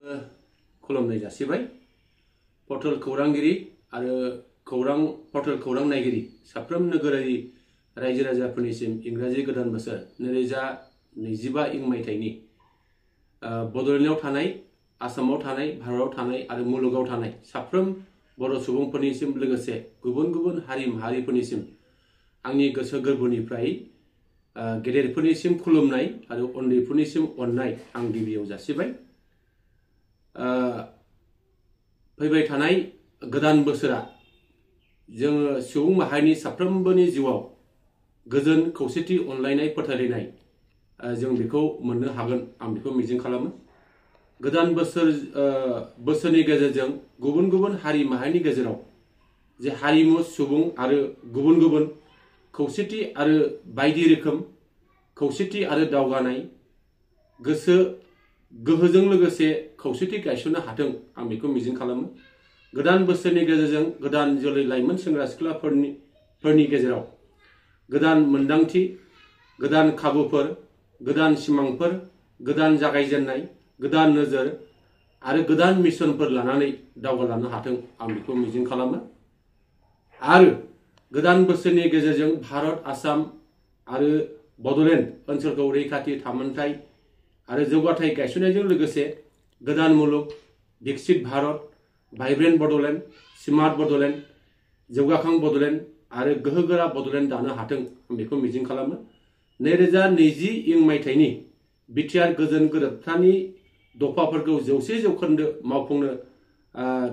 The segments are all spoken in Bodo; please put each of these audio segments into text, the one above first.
खुलुमनाय जासिबाय पर्टेल खौरांगिरि आरो पर्टेल खौरां नायगिरि साफ्रोम नोगोरारि रायजो राजाफोरनिसिम इंराजि गोदान बोसोर 2025 इं मायथाइनि बड'लेण्डआव थानाय आसामाव थानाय भारताव थानाय आरो मुलुगाव थानाय साफ्रोम बर' सुबुंफोरनिसिम लोगोसे गुबुन गुबुन हारि माहारिफोरनिसिम आंनि गोसो गोरबोनिफ्राय गेदेरफोरनिसिम खुलुमनाय आरो उन्दैफोरनिसिम अननाय आं गिबियाव जासिबाय। फैबाय थानाय गोदान बोसोरा जोङो सुबुं माहारिनि साफ्रोमबोनि जिउआव गोजोन खौसेथि अनलायनाय फोथायलायनाय जों बेखौ मोननो हागोन आं बेखौ मिजिं खालामो। गोदान बोसोरनि गेजेरजों गुबुन गुबुन हारि माहारिनि गेजेराव जे हारिमु सुबुं आरो गुबुन गुबुन खौसेथि आरो बायदि रोखोम खौसेथि आरो दावगानाय गोसो गोहोजों लोगोसे खौसेथि गायसननो हाथों आं बेखौ मिजिं खालामो। गोदान बोसोरनि गेजेरजों गोदान जोलै लाइमोन सेंग्रा सिख्लाफोरनि गेजेराव गोदान मोनदांथि, गोदान खाबुफोर, गोदान सिमांफोर, गोदान जागायजेननाय, गोदान नोजोर आरो गोदान मिशनफोर लानानै दावगालांनो हाथों आं बेखौ मिजिं खालामो। आरो गोदान बोसोरनि गेजेरजों भारत, आसाम आरो बड'लेण्ड ओनसोलखौ रैखाथि, थामोनथाय आरो जौगाथाय गायसननायजों लोगोसे गोदान मुलुग, विकसित भारत, भाइब्रेन्ट बड'लेण्ड, स्मार्ट बड'लेण्ड, जौगाखां बड'लेण्ड आरो गोहोगोरा बड'लेण्ड दानो हाथों आं बेखौ मिजिं खालामो। 2020 इं मायथाइनि बिटिआर गोजोन गोरोबथानि दफाफोरखौ 100% मावफुंनो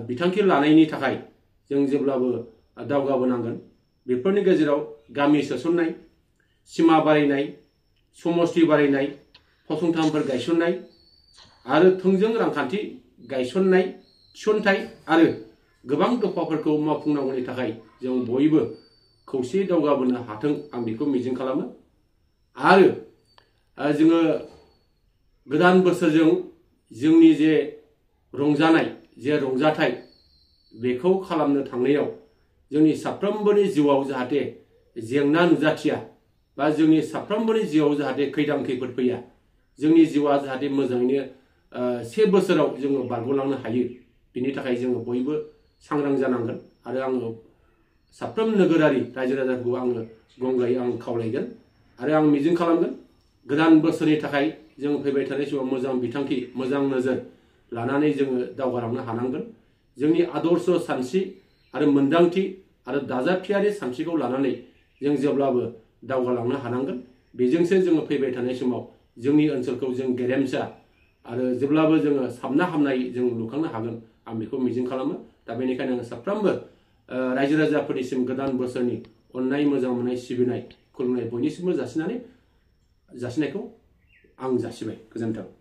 बिथांखि लानायनि थाखाय जों जेब्लाबो दावगाबोनांगोन। बेफोरनि गेजेराव गामि सोसननाय, सिमा बारायनाय, समष्टि बारायनाय, फसंथानफोर गायसननाय आरो थोंजों रांखान्थि गायसननाय थिसनथाय आरो गोबां दफाफोरखौ मावफुंनांगौनि थाखाय जों बयबो खौसेयै दावगाबोनो हाथों आं बेखौ मिजिं खालामो। आरो जोङो गोदान बोसोरजों जोंनि जे रंजानाय जे रंजाथाय बेखौ खालामनो थांनायाव जोंनि साफ्रोमबोनि जिउआव जाहाथे जेंना नुजाथिया बा जोंनि साफ्रोमबोनि जिउआव जाहाथे खैदां खैफोद फैया, जोंनि जिउआ जाहाथे मोजाङैनो से बोसोराव जोङो बारग'लांनो हायो, बिनि थाखाय जोङो बयबो सांग्रां जानांगोन। आरो आङो साफ्रोम नोगोरारि रायजो राजाखौ आङो गंगायै आं खावलायगोन आरो आं मिजिं खालामगोन गोदान बोसोरनि थाखाय जों फैबाय थानाय समाव मोजां बिथांखि, मोजां नोजोर लानानै जोङो दावगालांनो हानांगोन। जोंनि आदर्श सानस्रि आरो मोनदांथि आरो दाजाबथियारि सानस्रिखौ लानानै जों जेब्लाबो दावगालांनो हानांगोन। बेजोंसो जोङो फैबाय थानाय समाव जोंनि ओनसोलखौ जों गेरेमसा आरो जेब्लाबो जोङो साबना हामनाय जों लुखांनो हागोन आं बेखौ मिजिं खालामो। दा बेनिखायनो आङो साफ्रोमबो रायजो राजाफोरनिसिम गोदान बोसोरनि अननाय, मोजां मोननाय, सिबिनाय, खुलुमनाय बयनिसिमबो जासिनायखौ आं जासिबाय। गोजोन्थों।